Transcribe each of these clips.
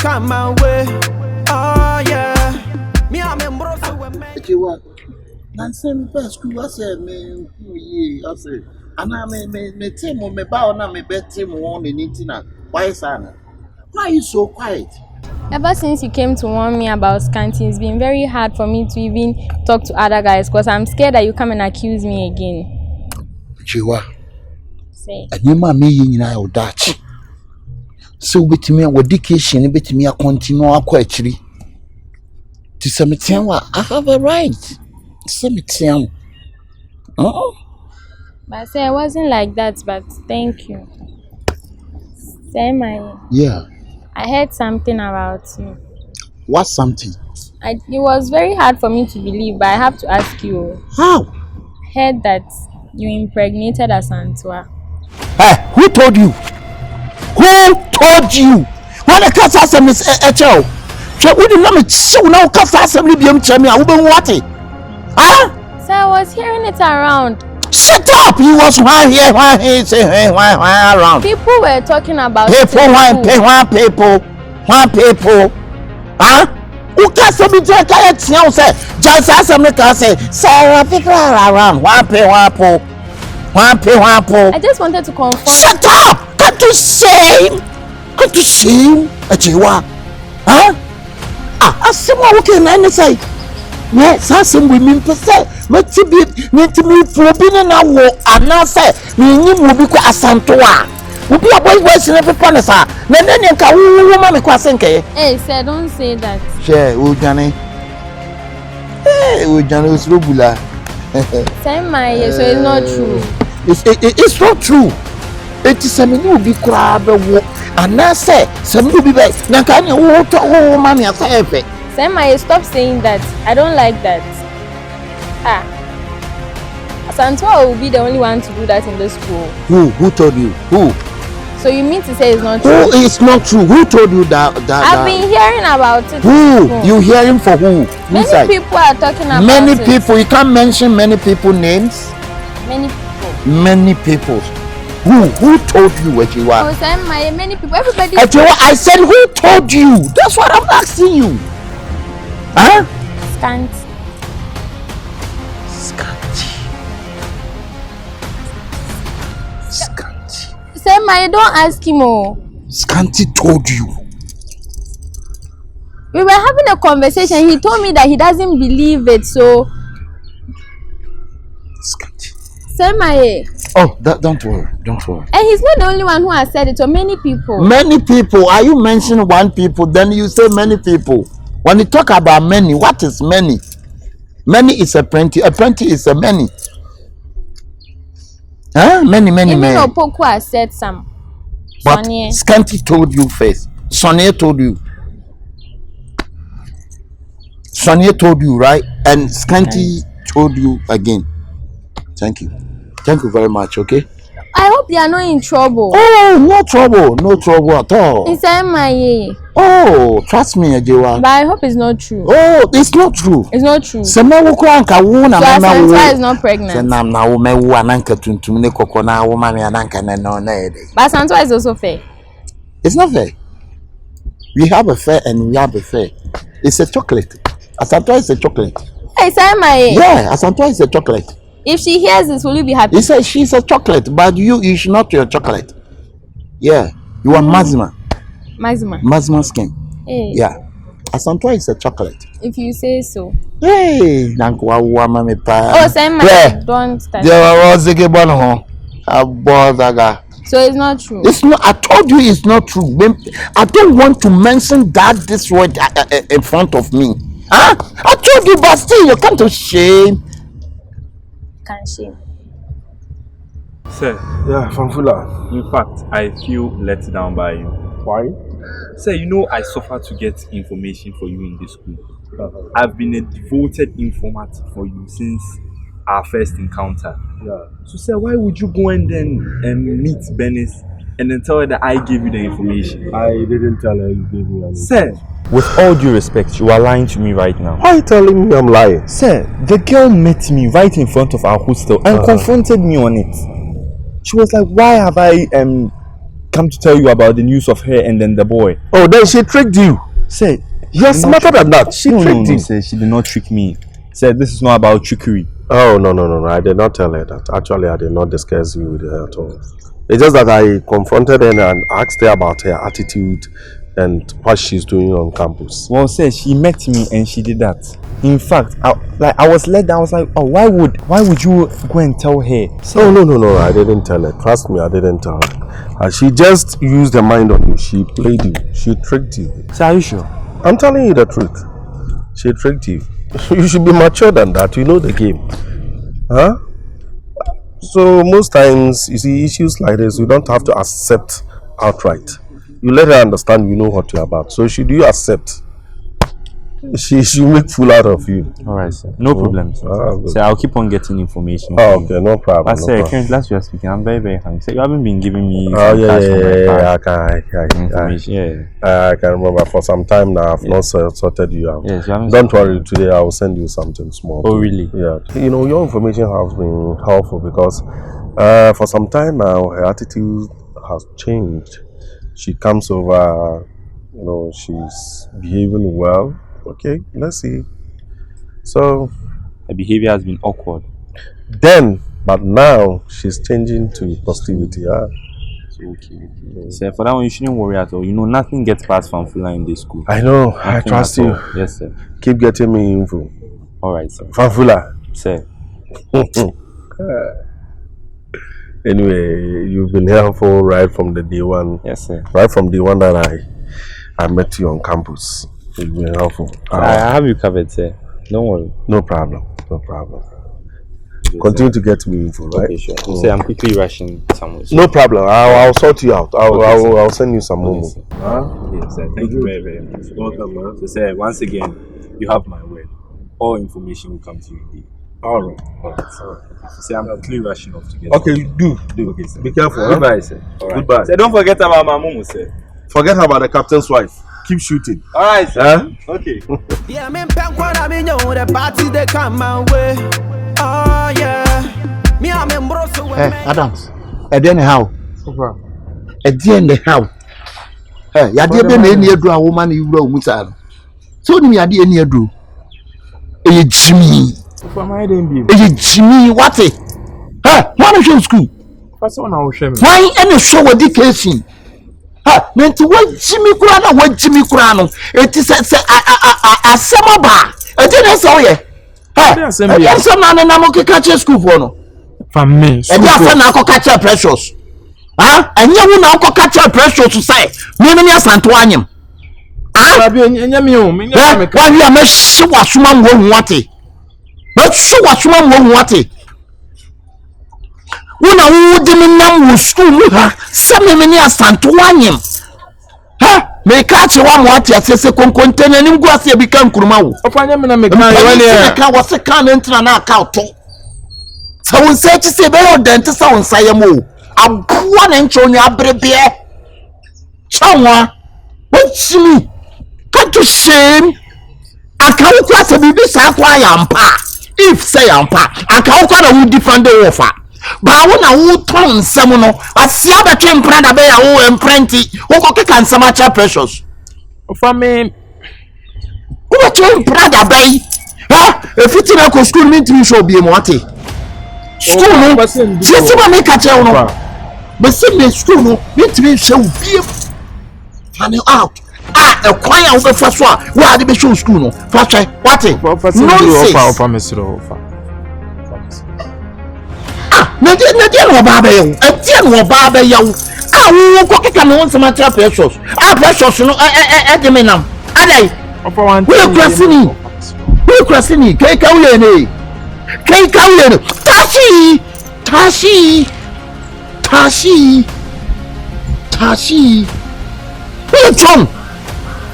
come my way. Oh yeah. Me I'm in Brussels with me. What? Nansen first school I said me I said and me team me bow na me bet team one in internet. Why Sana? Why are you so quiet? Ever since you came to warn me about Scanty, it's been very hard for me to even talk to other guys because I'm scared that you come and accuse me again. Jiwa. Say. And you ma me in our Dutch. So with me our dedication, with me a continue actually. To some I have a right. Some oh. But I say it wasn't like that, but thank you. Say my. Yeah. I heard something about you. What something? It was very hard for me to believe, but I have to ask you. How? I heard that you impregnated Asantua. Hey, who told you? Who told you? When the class assembly is a child, we did not so now class assembly be me. I will what? Huh? So I was hearing it around. Shut up! You was one here, say why around. People were talking about people. Huh? Who can say me just say just assembly can say Sarah people around one pay. I just wanted to confirm. Shut up! Can't you shame? Achiwa. Huh? I see what we can say. Yes, I see we mean to say. Need to be for being now and now say we will be Asantua. We be a boy in every corner, sir. Then you can woman me. Hey, sir, don't say that. Share, Ujani. Hey, Ujani is Rubula. Say my, so it's not true. It's not true. It is a new big crab and now say some will be back. Now can you water mommy and say Say my, stop saying that. I don't like that. Asantua will be the only one to do that in the school. Who told you? Who? So you mean to say it's not true? Who is not true? Who told you that? I've been hearing about it. Who? You hearing for who? Many people are talking about it. Many people. You can't mention many people names. Many people. Many people. Who told you what you are? Oh, say my, many people. Everybody. I said who told you? That's what I'm asking you. Huh? Scanty. Say my, don't ask him. Scanty told you. We were having a conversation. He told me that he doesn't believe it. So. Scanty. Say my. Oh, don't worry. And he's not the only one who has said it. So many people. Many people. Are you mentioning one people? Then you say many people. When you talk about many, what is many? Many is a plenty. A plenty is a many. Huh? Many. Even Opoku has said some. But Scanty told you first. Seer told you. Seer told you, right? And Scanty told you again. Thank you very much, okay? I hope you are not in trouble. Oh, no trouble at all. It's my. Oh, trust me, Ajewa. But I hope it's not true. Oh, it's not true. It's not true. So Asantua is not pregnant. But Asantua is also fair. It's not fair. We have a fair and we have a fair. It's a chocolate. Asantua is a chocolate. Hey, my. Yeah, Asantua is a chocolate. If she hears this, will you be happy? He said she's a chocolate, but you should not your chocolate. Yeah, you are Mazima. Mazima skin. Hey. Yeah, Asantua is a chocolate. If you say so. Hey, oh, say my. Yeah. Don't start. So it's not true. It's not. I told you it's not true. I don't want to mention this word in front of me. Huh? I told you, but still you come to shame. Can shame. Sir. Yeah, Fanfula. In fact, I feel let down by you. Why? Sir, you know I suffer to get information for you in this school. I've been a devoted informant for you since our first encounter. Yeah. So, sir, why would you go and then meet Bernice and then tell her that I gave you the information? I didn't tell her you gave me anything. Sir, with all due respect, you are lying to me right now. Why are you telling me I'm lying? Sir, the girl met me right in front of our hostel and confronted me on it. She was like, why have I come to tell you about the news of her and then the boy. Oh, then she tricked you. Sir, You're smarter than that. She tricked you. Sir, she did not trick me. Sir, this is not about trickery. Oh, no. I did not tell her that. Actually, I did not discuss you with her at all. It's just that I confronted her and asked her about her attitude and what she's doing on campus. Well, sir, she met me and she did that. In fact, I was let down. I was like, oh, why would you go and tell her? So, no, I didn't tell her. Trust me, I didn't tell her. She just used her mind on you. She played you. She tricked you. Sir, are you sure? I'm telling you the truth. She tricked you. You should be mature than that. You know the game. Huh? So most times, you see, issues like this, you don't have to accept outright. You let her understand you know what you're about. So should you accept? She make fool out of you. All right, sir. No problem, sir. Sir, I'll keep on getting information. Oh, okay, no problem. But sir, currently, last we are speaking, I'm very, very hungry. Sir, you haven't been giving me I can remember for some time now. I've not sorted you out. Yes, don't worry. Today I will send you something small. Oh, really? Yeah. You know, your information has been helpful because for some time now her attitude has changed. She comes over. You know, she's behaving well. Okay, let's see. So her behavior has been awkward. But now she's changing to positivity. Okay. Sir, for that one you shouldn't worry at all. You know, nothing gets past Fanfula in this school. I know. Nothing I trust you. Yes, sir. Keep getting me info. All right, sir. Fanfula. Sir. Anyway, you've been helpful right from the day one. Yes, sir. Right from the one that I met you on campus. You've been helpful. I have you covered, sir. Don't worry. No problem. Continue to get me info, right? Okay, sure. Say I'm quickly rushing somewhere. No problem. I'll sort you out. I'll send you some more. Yes, sir. Thank you very, very much. Welcome, man. So, sir, once again, you have my word. All information will come to you indeed. All right. So, sir, I'm quickly rushing off to get. Okay, do. Okay, sir. Be careful. Goodbye, sir. All right. Goodbye. Sir, don't forget about my mumu, sir. Forget about the captain's wife. Keep shooting. All right, sir. Okay. Yeah, me punk when I mean you the party they come my way. Oh yeah. Me I'm in Brussels. Hey, Adams. How? Again the how? Hey, ya dey be na eni edu a woman na iwura omuta no. So ni ya dey eni edu. Eye Jimmy. For my dem bi. Eye Jimmy what? Hey, one show school. First one I will share me. Why any show education? Ha, nti wa Jimmy kura na wa Jimmy kura no. Eti se asema ba. Eti na so ye. Ha, asema na mo keka che school for no. For me. E dey afa na ko catch precious. Ha, enye wu na ko catch precious say. Me me asanto anyem. Ah, Abi enye me o, me nya me ka. Wa wi am shi wasuma mo hu ate. Ba shi wasuma mo hu ate. Una wu di me nam wo school mu ha, se me ni asanto anyem. Ha, me ka che wa mo ate asese konkontene ni ngwa se bi kan kuruma wo. Ofanya me na me ka wale ya. Ka wo se kan entra na account. Sa won se chi se be o dente sa won saye mo. Aboa na ncho nya abrebe. Chawa. What me? Can't you shame? Akawo kwa se bibi sa kwa yampa. If say yampa, akawo kwa na wu defend the offer. Ba wo na wu ton nsem no, asia ba twe mpra da be ya wo emprenti. Wo ko keka nsem cha precious. For me. Wo twe mpra da be. Ha, efiti na ko school ni tiri show bi mo ate. School no, sisi ba me ka che wo no. But see me school no, ni tiri show bi. Fan out. A choir over for so. Where are the show school no? For try. What? Nonsense. For me so. Na dia no ba be yo. E dia no ba be yo. Wo ko keka no nsema tra precious. Precious no de me nam. Adai. For one. We crossing. Kai ka ule ne. Tashi. Hey John.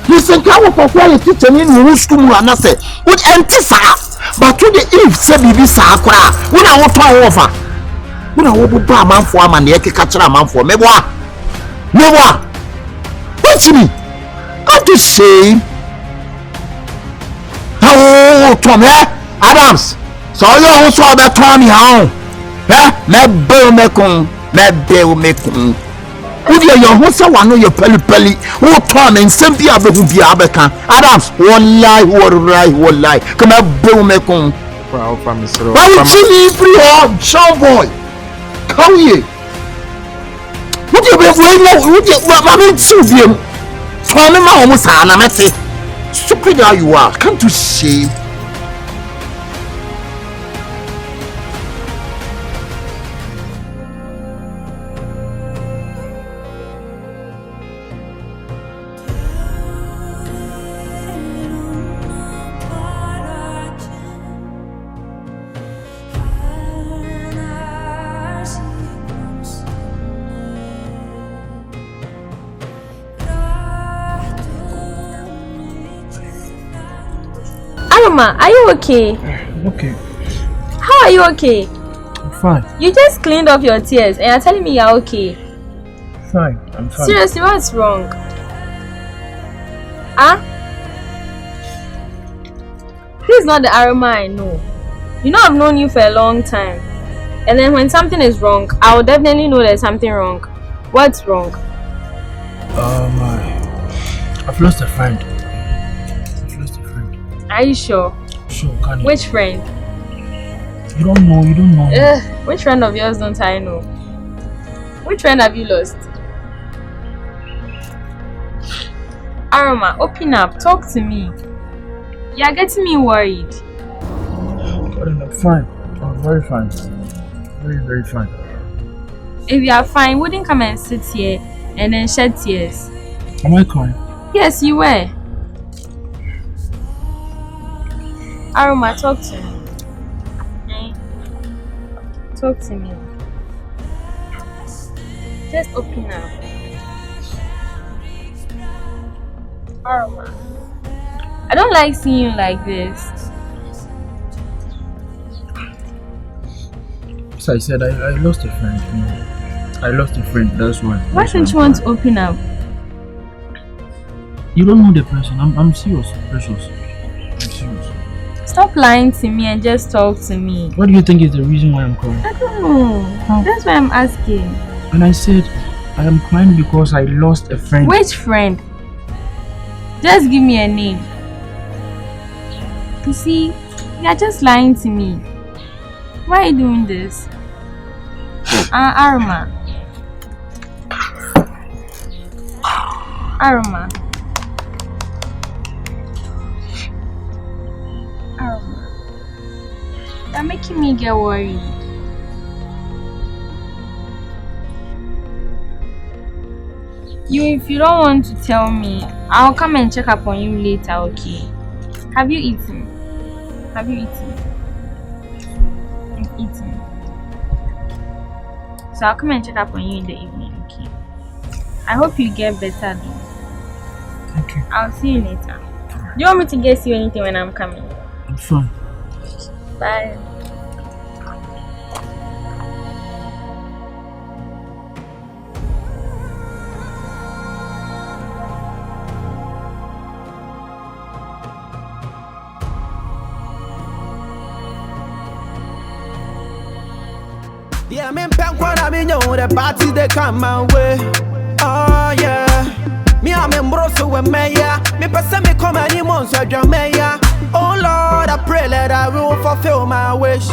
Listen, can we perform a teacher in the school and I say, what empty but to the if say bibi sakura, when I want to offer. When I want to buy a man for a man, the catch a man for me. What's me? What to say? Oh, Tom, Adams. So you also that Tommy how? Me bill me kun. Who do your host one your pelly? Who turn and send the other who be Abeka? Adams, one lie. Come up, boom, mekon. Why would you free or show boy? Come here. Who do you be afraid? Who do you choose him? Turn him almost an amateur. Stupid how you are. Come to shame. Aroma, are you okay? Okay. How are you okay? I'm fine. You just cleaned off your tears and you're telling me you're okay. Fine. I'm fine. Seriously, what's wrong? Huh? This is not the Aroma I know. You know I've known you for a long time. And then when something is wrong, I will definitely know there's something wrong. What's wrong? I've lost a friend. Are you sure? Sure, can you? Which friend? You don't know. Which friend of yours don't I know? Which friend have you lost? Aroma, open up. Talk to me. You're getting me worried. I'm fine. I'm very fine. Very, very fine. If you are fine, wouldn't come and sit here and then shed tears. Am I crying? Yes, you were. Aroma, talk to me. Talk to me. Just open up. Aroma, I don't like seeing you like this. As I said, I lost a friend. You know. I lost a friend, that's why. Why don't you want to open up? You don't know the person. I'm serious, Precious. I'm serious. Stop lying to me and just talk to me. What do you think is the reason why I'm crying? I don't know. How? That's why I'm asking. And I said, I am crying because I lost a friend. Which friend? Just give me a name. You see, you're just lying to me. Why are you doing this? Aroma. Aroma. You're making me get worried. If you don't want to tell me, I'll come and check up on you later, okay? Have you eaten? Have you eaten? You've eaten. So I'll come and check up on you in the evening, okay? I hope you get better though. Thank you. I'll see you later. Do you want me to get you anything when I'm coming? I'm fine. Bye. Yeah, me pen when I mean you the party they come my way. Oh yeah. Me I'm in broso with me yeah. Me person me come any months with Jamaica. Oh Lord, I pray that I will fulfill my wish.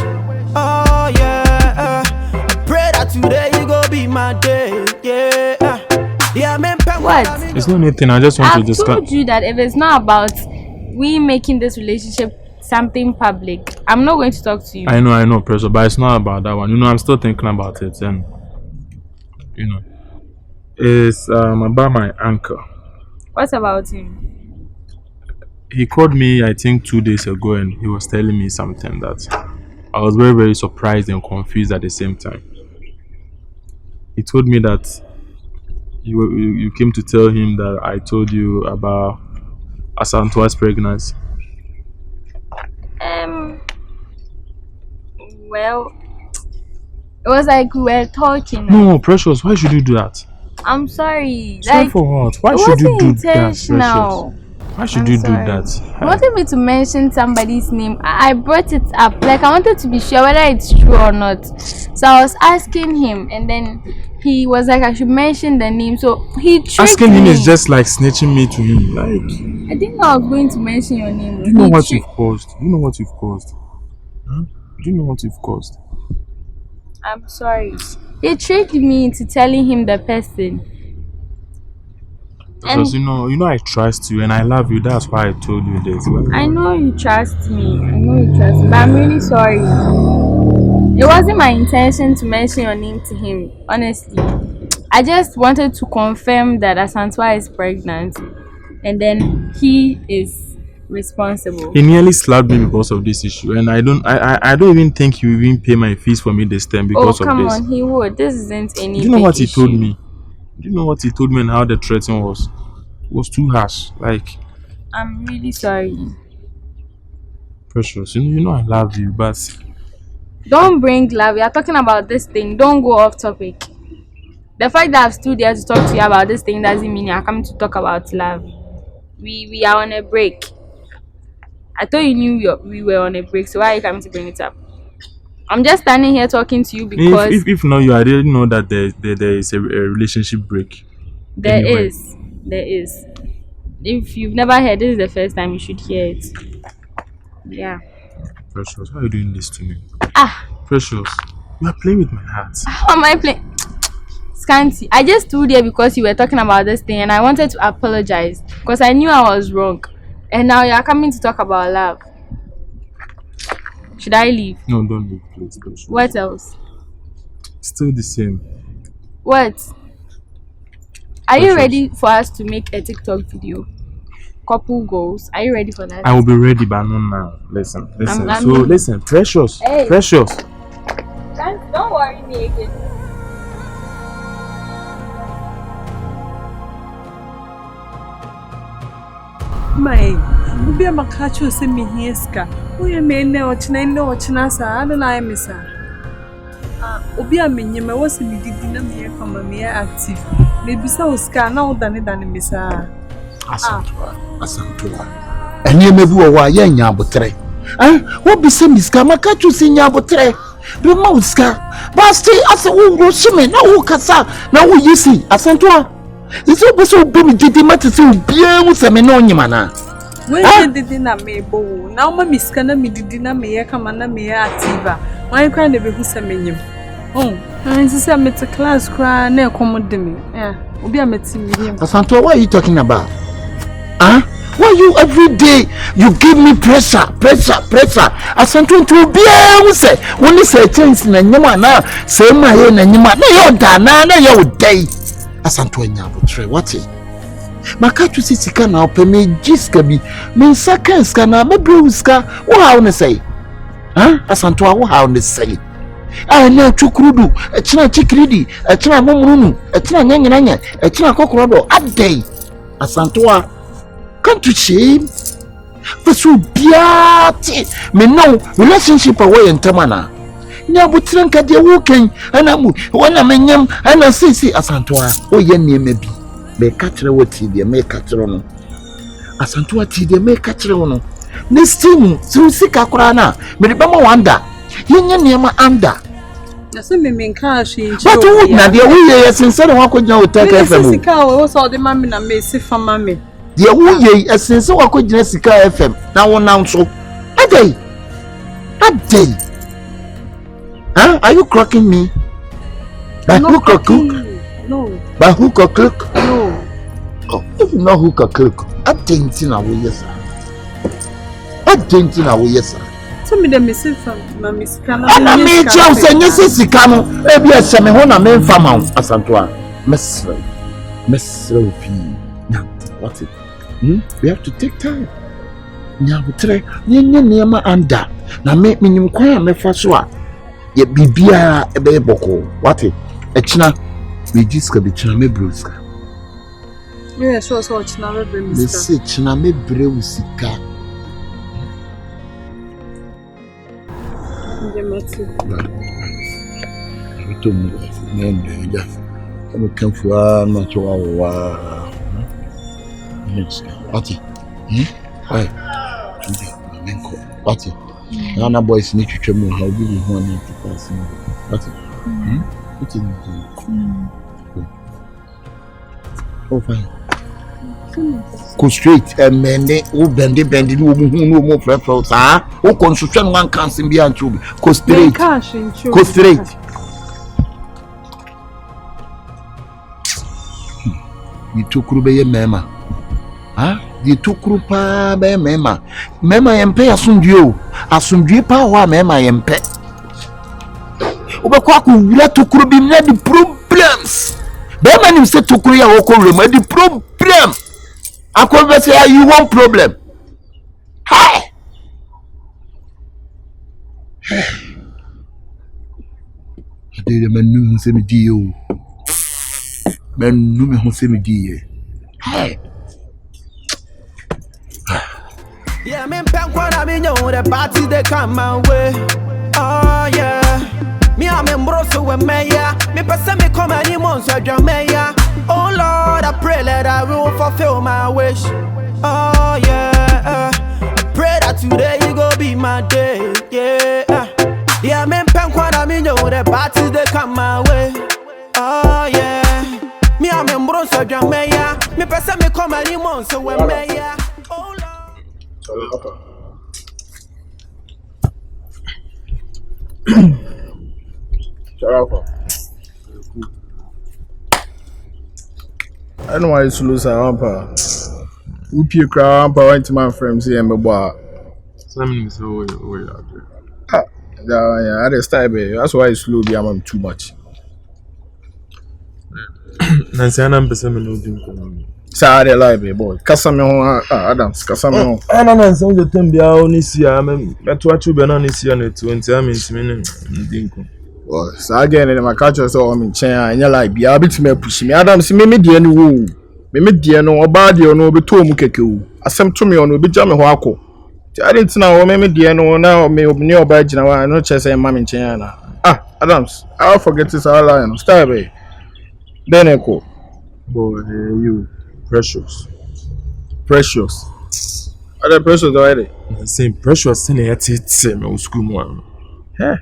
Oh yeah. I pray that today you go be my day. Yeah. Yeah, me pen. What? It's not anything. I just want to I've discuss. told you that if it's not about we making this relationship something public, I'm not going to talk to you. I know, Pressure, but it's not about that one. You know, I'm still thinking about it, and you know, it's about my uncle. What about him? He called me, I think, 2 days ago, and he was telling me something that I was very, very surprised and confused at the same time. He told me that you came to tell him that I told you about Asantua's pregnancy. Well, it was like we were talking. No, Precious, why should you do that? I'm sorry. Sorry for what? Why it should you wasn't do that, intentional. Precious? Why should I'm you sorry. do that? You wanted me to mention somebody's name. I brought it up. Like, I wanted to be sure whether it's true or not. So I was asking him, and then he was like I should mention the name, so he tricked Asking him me. is just like snitching me to him. Like, I didn't know I was going to mention your name. do you know what you've caused? Do you know what you've caused? Huh? Do you know what you've caused? I'm sorry. He tricked me into telling him the person. Because you know I trust you and I love you. That's why I told you this. I know you trust me. But I'm really sorry. It wasn't my intention to mention your name to him, honestly. I just wanted to confirm that Asantwa is pregnant, and then he is responsible. He nearly slapped me because of this issue, and I don't even think he will even pay my fees for me this time because of this. Oh come on, he would. This isn't any. Do you know what he told me? Do you know what he told me and how the threatening was? It was too harsh. Like, I'm really sorry. Precious, you know I love you, but don't bring love. We are talking about this thing. Don't go off topic. The fact that I've stood there to talk to you about this thing doesn't mean you're coming to talk about love. We are on a break. I thought you knew we were on a break, so why are you coming to bring it up? I'm just standing here talking to you because if not you, I didn't know that there is a relationship break. There is. If you've never heard, this is the first time you should hear it. Yeah. Precious, why are you doing this to me? Ah, Precious, you are playing with my heart. how am I playing? Scanty, I just stood there because you were talking about this thing and I wanted to apologize because I knew I was wrong. And now you're coming to talk about love. Should I leave? No, don't leave, please, Precious. What else? Still the same. What? Are you Precious. ready for us to make a TikTok video? Couple goals. Are you ready for that? I will be ready, but not now. Listen. I'm Listen, Precious. Hey. Precious. Don't worry me again. My, obi amakacho se me hieska. Oye me ne ochina sa ado na me sa. Obi amenye me wo se me didi na me fama me active. Me bisa oska na wo dane me sa. Asantwa. Eni emebu wo wa ye nya abotre. Wo bisa miska makacho se nya abotre. Be ma uska. Ba stay ase wo ngo shime na wo kasa na wo yisi. Asantwa. Isso beso be mi didi mate se obia mu se me no nyima na. We didi na me bo. Na wo ma miska na me didi na me ye kama na me active. Wan kra na be hu se menyim. Nsi se me to class kra na ekomode me. Obi ameti me him. Asantwa, what are you talking about? Why you every day you give me pressure? Asantwa to be able say when you say things na nyama na say ma ye na nyama na yo da na yo day. Asantwa nyabotre what? Makachu sisika na ope me jiska bi me saka ska na me bruska wo how ne say? Asantwa wo how ne say? Na chukurudu echina chikiridi echina momrunu echina nyanyananya echina kokorodo adai. Asantwa can't you shame? But so biati me no relationship away in Tamana. Nyabutran ka de woken anamu wana menyam ana sisi Asantwa o ye ne mebi me katre woti de me katre no Asantwa ti de me katre no ne steam so sika kora na me de bama wanda yenya niema anda na so me nka ahwe nchi but wo na de wo ye sincere wa ko gina utaka FM sika wo so de mami na me si fama me de wo ye esense wa ko gina sika FM na wo nan so adai are you cracking me? By hook or crook? No. By hook or crook? No. Oh, if you know hook or crook, I think in a way, yes, sir. So me the missing from my miss Cana. And I made you say, yes, Sicano, maybe a Samihona main farm out, Asantwa. Miss Sophie. Now, what's it? We have to take time. Now, we try, near my under. Now, make me inquire me first one. Ye bibia ebe boko wate echina we jiska be china me bruska yeah so china me bre me se china me bre usika ndemati to mu nende ja am kanfua na to wa wate ai menko wate Nana boys need to tremble how do you want to pass? What? Oh, fine. Go straight and bend it. Oh, bend it. No more freckles. Oh, construction one can't be untrue. Go straight. Go straight. You took Rubey Mema. You took Rupa by Mema. Mema and pay as soon power Mema and pet. Obakwaku, we have to be the problems. Beman him said to Korea Oko remedy the problem. I could say you want problem. Hi. I did a man who sent me deal. Man who sent me deal. Hi. Yeah, me punk what I mean, the party they come my way. Oh yeah. Me I'm in Brosso with Maya. Me person me come any monster Jamaica. Oh Lord, I pray that I will fulfill my wish. Oh yeah. I pray that today you go be my day. Yeah. Yeah, me punk what I mean, the parties they come my way. Oh yeah. Me I'm in Brosso Jamaica. Me person me come any monster with Maya. Oh Lord. I don't know why it's lose a rampa. Upi crowd rampa went to my friends here and boy. Something is so way out there. Yeah, I just type it. That's why it's low. I'm too much. Nancy, I'm besame no drink. Sorry, library boy. Casamo Adams, Casamo. I don't know. So the time be only see. I'm at what you been on this year. 20 minutes. Drink. So again, in my culture, so I'm in China, and you're like, be able to me push me. Adams, me dear no, me dear no, body or no, be to Mukeku. As some to me on be Jammy Wako. I didn't know, me dear no, now me open your badge now. I know chess and mammy in China. Adams, I'll forget this all line. Stay away. Then echo. Boy, you precious. Are the precious already? Same precious thing. It's me school one. Hey.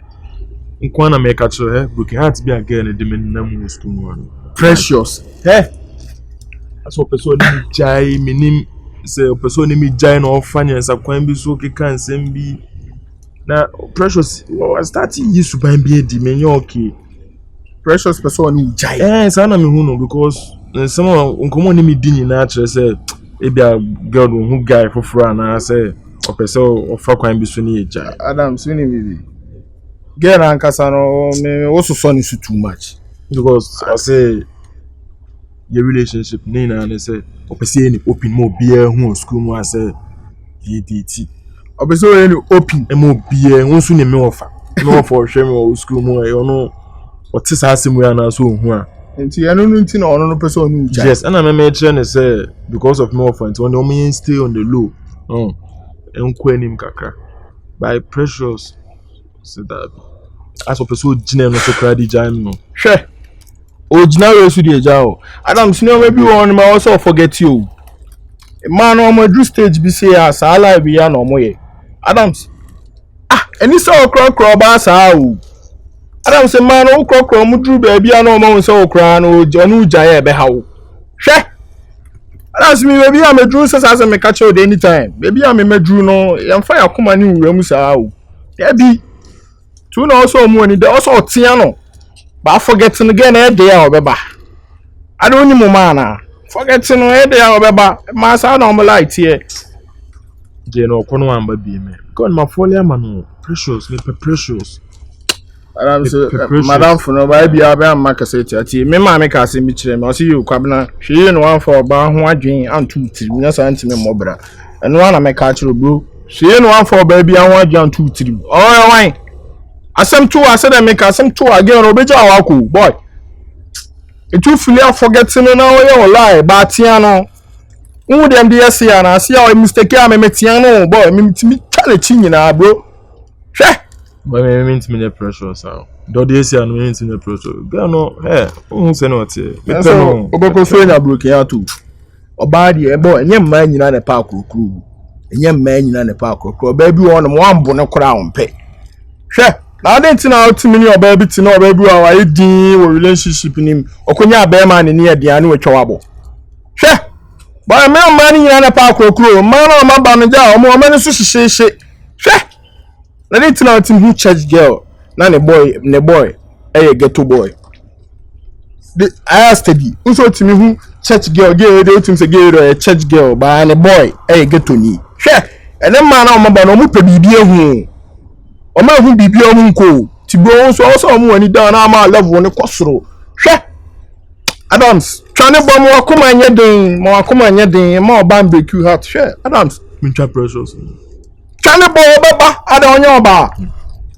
Nkwana make a show, broken hearts be again a dimension school. Precious. That's what person jai minim say person me jai no finance a kwan bi so can send be na precious was starting you to buy be dimension okay. Precious person ni jai. Sana me hu no because some unkomo ni me din na akere say e be a girl who guy for na say o person o fa kwan bi so ni jai. Adam swini bibi. Girl and Casano, me also son is too much. Because I say your relationship, Nina, and they say, any open more beer, who school more, say, DDT. Obviously, any open and more beer, who soon me offer. No for shame or school more, you know, what is asking we are now so. And see, I don't know, no person. Yes, and I'm a chain, say, because of more friends, when the men stay on the low, and quenim kaka by precious. So that as a person general so crowded jam no sure original so dey jaw Adams no maybe one ma also forget you man on my drew stage be say as ala be ya no moye Adams any so crocro ba sa o Adams man o crocro mu drew ba bia no mo so okra no onu jaye be hawo sure Adams me baby am drew so as me catch you anytime baby am me drew no yam fa yakoma ni wura mu sa o ya bi two no also money they also tiano but forgetting again e dey obeba I don't need mana forgetting e dey obeba ma sa na mo light here je no kono amba bi me god ma folia ma no precious me precious madam for no ba bia be am ka say ati me ma me ka say mi kire me o say you kwabna hwe no one for ba ho adwen antu tiri na sa ntime mobra eno na me ka kire bro hwe no one for ba bia ho adwen antu tiri oh why asem to I said make asem to again obeja awako boy it you fully forgetting now you lie but tiano who dem dey see na see how mistake am me tiano boy me tale chi nyina bro hwe but me mean me pressure so do dey see and me mean pressure girl no who say no tie me so oboko so nya broke ya too oba dey boy enye mma nyina na pa akrokru enye mma nyina na pa akrokru oba bi won mo ambo ne kora on pe hwe Now I didn't know to me or baby to know baby or Iddi or relationship in him or Konya Bearman in near the annual trouble. Sure. But a man money in a park or crew, man or my banana, or more money sushi shit. Sure. I didn't know to who church girl, not a boy, a ghetto boy. I asked Iddi, who told to me who church girl gave a church girl by a boy, a ghetto knee. Sure. And then man on my banana, baby. Oma hu bibi omunko ti bro so also omu ani down na ma level ne kwosoro hwe Adams twane bom wakoma anye den ma oba mbreku hat hwe Adams Mincha precious. twane bom beba ada onye oba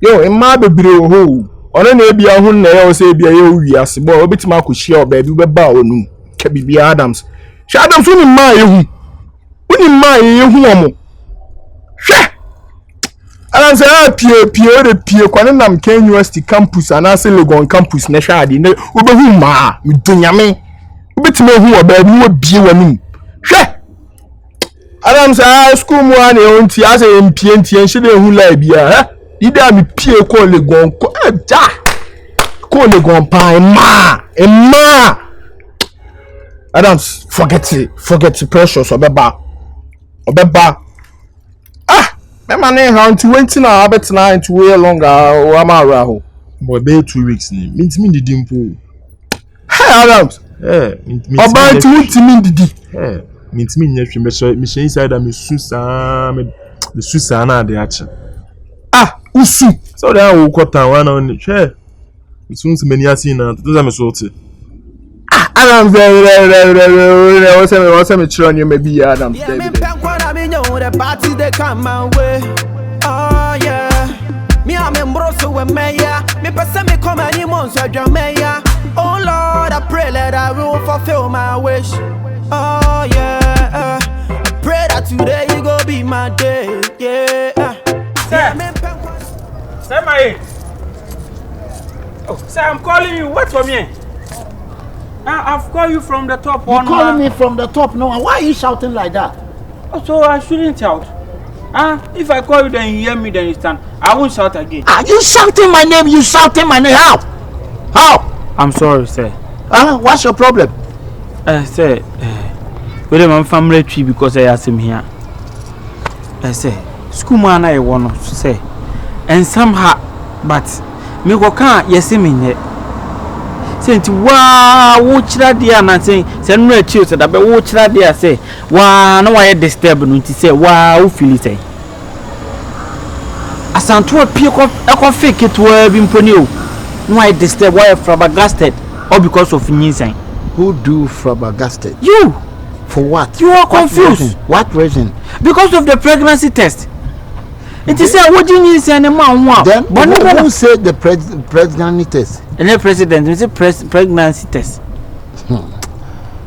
yo emma bebre ho ono na ebia hu na ye o se ebia ye wi ase bo obetima akohia oba bi beba onu ka bibi Adams hwe Adams uni ma ye hu omo hwe Alan say pie kwane nam Ken University campus anase Legon campus na hwade ne obehu ma medunyame obetime hu oba bi wo bie wanum hwe Alan say school mu an e onti ase empie nhide hu la bia ida me pie ko Legon ko ko Legon pa ma Adams forget it precious obeba my man how to wait now bet now to way longer or am around Boy, be 2 weeks ni. Means me did impo. Hey Adams. About to wait me did. Means me nyehwe me she inside am susa na de ache. Usu. So that we kwata one on hwe. Me sun se mani asi na to me so te. Adams very what's me chiro on you maybe Adams. Yeah, me the party they come my way. Oh yeah. Me I'm in broso with Maya. Me person me come any months with your Maya. Oh Lord, I pray that I will fulfill my wish. Oh yeah. I pray that today you go be my day. Yeah. Sir, my. Oh, sir, I'm calling you. What's for me? I've called you from the top. You're calling me from the top now. Why are you shouting like that? So I shouldn't shout. If I call you, then you hear me, then you stand. I won't shout again. You shouting my name? You shouting my name? How? I'm sorry, sir. What's your problem? Sir, with my family tree because I asked him here. Sir, school man I want to say, and somehow, but me go can't yes me yet. Saying wow, watch that dear and saying, send me a chill said, but watch that dear say, wow, no, I disturb you to say, wow, feel it. As I'm to a peak of a fake it were being put you. No, I disturb why flabbergasted or because of Nisan. Who do flabbergasted? You! For what? You are confused. What reason? Because of the pregnancy test. It is a what you need to send a man one. Then, but who said the pregnancy test? And the president is a pregnancy test.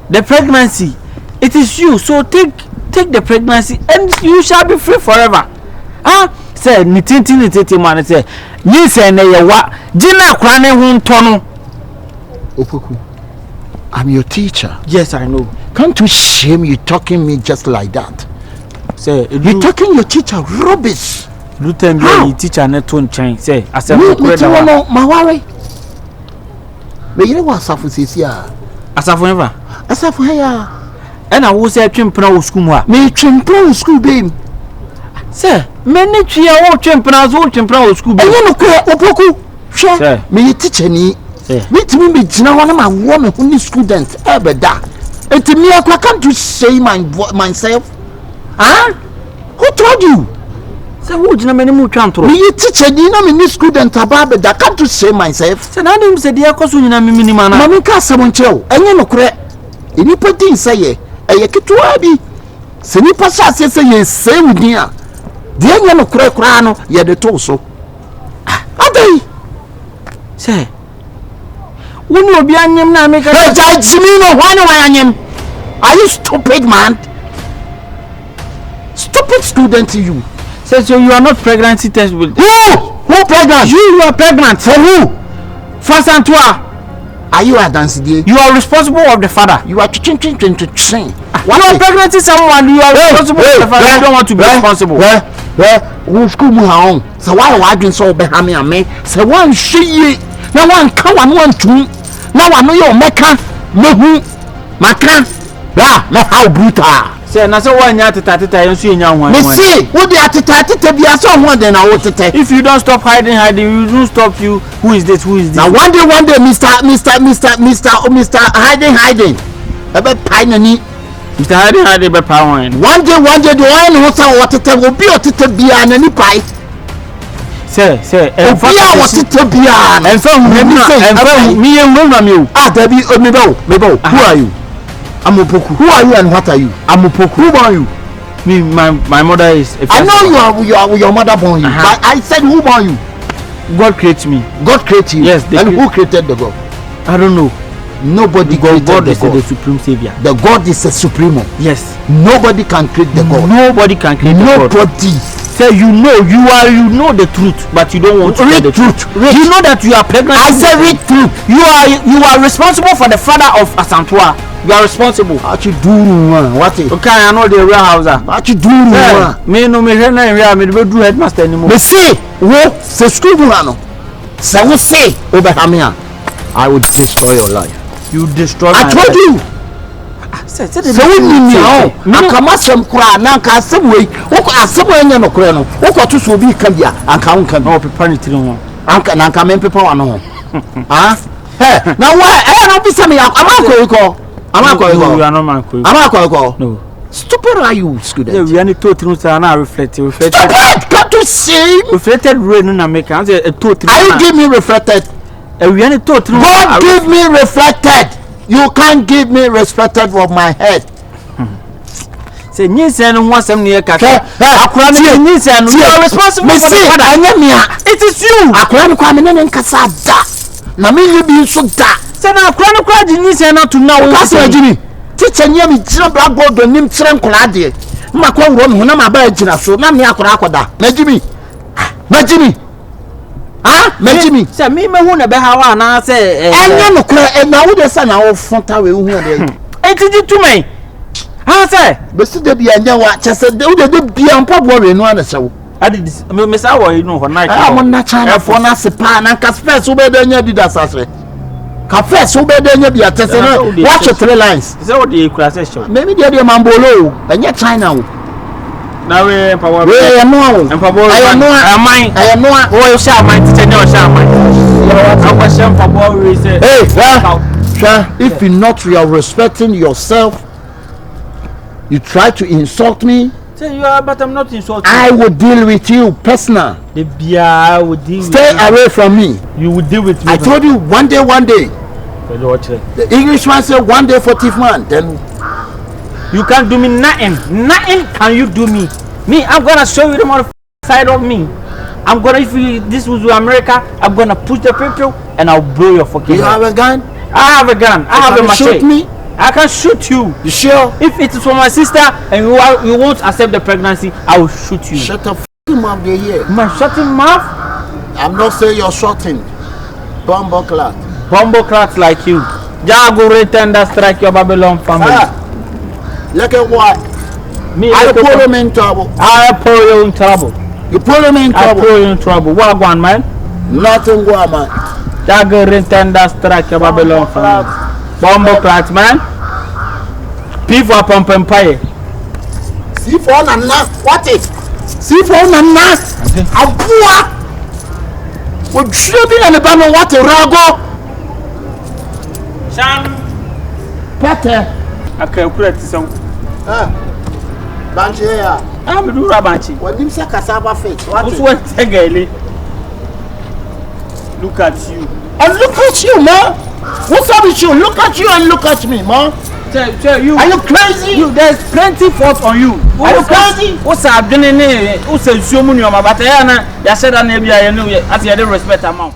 The pregnancy, it is you. So take the pregnancy, and you shall be free forever. Say, nititi man. Say, you say na yawa. Jina kwane huntono. Opoku, I'm your teacher. Yes, I know. Can't you shame you talking me just like that? Say, you talking your teacher rubbish. You tell me your teacher na tone change. Say, I said, no, my worry. But you know what Asafu says here? Asafu never. Asafu here. And I will say, Chimpana school. Me Chimpana school, babe. Sir, many chia or Chimpana school. And you know, Opoku. Sure. Me teacher ni. Me to me, one of my woman who is student ever that. And to me, I can't just say myself. Who told you? So who did many more can't throw? Me teacher, you know me student about that. I can't just say myself. So now them said dear cause you na me minimana. Mami ka someone tell. And you know correct. Any putting say ye kitua bi. Se ni pasa say ye same dia. Dia you know correct no ye de to so. Adai. Say. Wonu obi anyem na me ka. Hey, Jimmy no why no anyem? Are you stupid man? Stupid student you. So you are not pregnancy test with who pregnant? You are pregnant. For who? For Santua. Are you a dance day? You are responsible of the father. You are train. You are pregnant someone. You are responsible of the father. You don't want to be responsible. where wo school mu ha on so why wadwen so be ha me ame so wan hwie na wan ka wan wan tum na wan no yo meka mehu maka ya na how brutal say na say wan nya teta yenso enya ho me see wo de ateta bia so ho de na wo tete. If you don't stop hiding you don't stop you. Who is this now one day Mr. hiding ebe pai nani Mr. hiding be pai one day the one who say what tete obi otete bia nani pai say obi a otete bia en fa me ye nwura me o dabi mebo who are you? I'm Opoku. Who are you and what are you? I'm Opoku. Who are you? Me my mother is I know you are your mother born you. But I said who are you? God created me. God created you. Yes. And who created the God? I don't know. Nobody created God the is God. The supreme savior. The God is a supremo. Yes. Nobody can create the God. Nobody can create the God. Nobody. Say you know the truth, but you don't want to read the truth. You know that you are pregnant. I say read truth. You are responsible for the father of Asantua. You are responsible. What you do, what it? Okay, I know the real house. What you do, me no me here na real me do headmaster anymore. Me see, wo se school no. Se wo say Obehamia, I would destroy your life. You destroy I told you. So we need now. Anka masem kura na anka asem we. Wo asem anya no kura no. Wo ko to so bi kan bia anka wonka no pepa ni tiri ho. Anka men pepa wa no ho. Ah? Hey, now why? No be say me amanko You are not man. No. Stupid are you, student? Yeah, we are not totally reflected. Stupid! Can't you see? Reflected rain in America. Are you give me reflected? We are not totally. God give me reflected. You can't give me respected of my head. Say nyinsa no ho asem ne kaka. Akura ne nyinsa no you are responsible for the father. It is you. Akura ne kwa me ne nkasa da. Na me yi bi so da. Say na akura ne kwa ji nyinsa na to na wo. Kasa agini. Teacher nya mi gira blackboard onim kire nkora de. Ma kwa wuro me ho na ma ba agina so na me akura akoda. Majimi. Ah, Majimi. Say me hu na be hawa na say enya no kura na wo de sa na wo fonta we hu de. Etiji to me. Ah say, besi de bia nya wa chese de wo de bia mpabo we no ana sewo. Adi me say wo no for night. Ah mo na chana for na sepa na ka first wo be de nya dida sase. Ka first wo be de nya bia chese no. Watch 3 lines. Say what dey kura say show. Maybe de mambolo enya China wo. Na we empower. We no. Empower. I know. Oh you say amai teacher no say amai. I was empower we say. Hey, if you not you are respecting yourself, you try to insult me. Say you are, but I'm not insulting. I will deal with you personal. The beer will deal. Stay away from me. You will deal with me. I told you one day. The Englishman said one day for thief man. Then you can't do me nothing. Nothing can you do me. Me, I'm gonna show you the more side of me. I'm gonna, if you, this was America, I'm gonna push the people and I'll blow your fucking head. You have a gun? I have a gun. I have a machete. Shoot me? I can shoot you. You sure? If it is for my sister and you won't accept the pregnancy, I will shoot you. Shut up, mouth there here. My shutting mouth? I'm not saying you're shutting. Bumbo Clats like you. Jago retender strike your Babylon family. Look at what? Me, I put him in trouble. I put you in trouble. You put him in trouble. I put you in trouble. What one, man? Nothing go man. Jago retender strike your Babylon family. Bumbo Clats, man. P for Pump Empire. See for Nana. What it? See for Nana. Abua. Would you be an abandon what a rago? Sam. Peter. Okay, correct some. Banchi here. I'm do rabanchi. What you say cassava face? What's what tegeli? Look at you. And look at you, man. What's up with you? Look at you and look at me, man. Tell you. Are you crazy? There's plenty fault on you. Are you crazy? What's up? What's so many of my but ya said that maybe I know as you respect amount.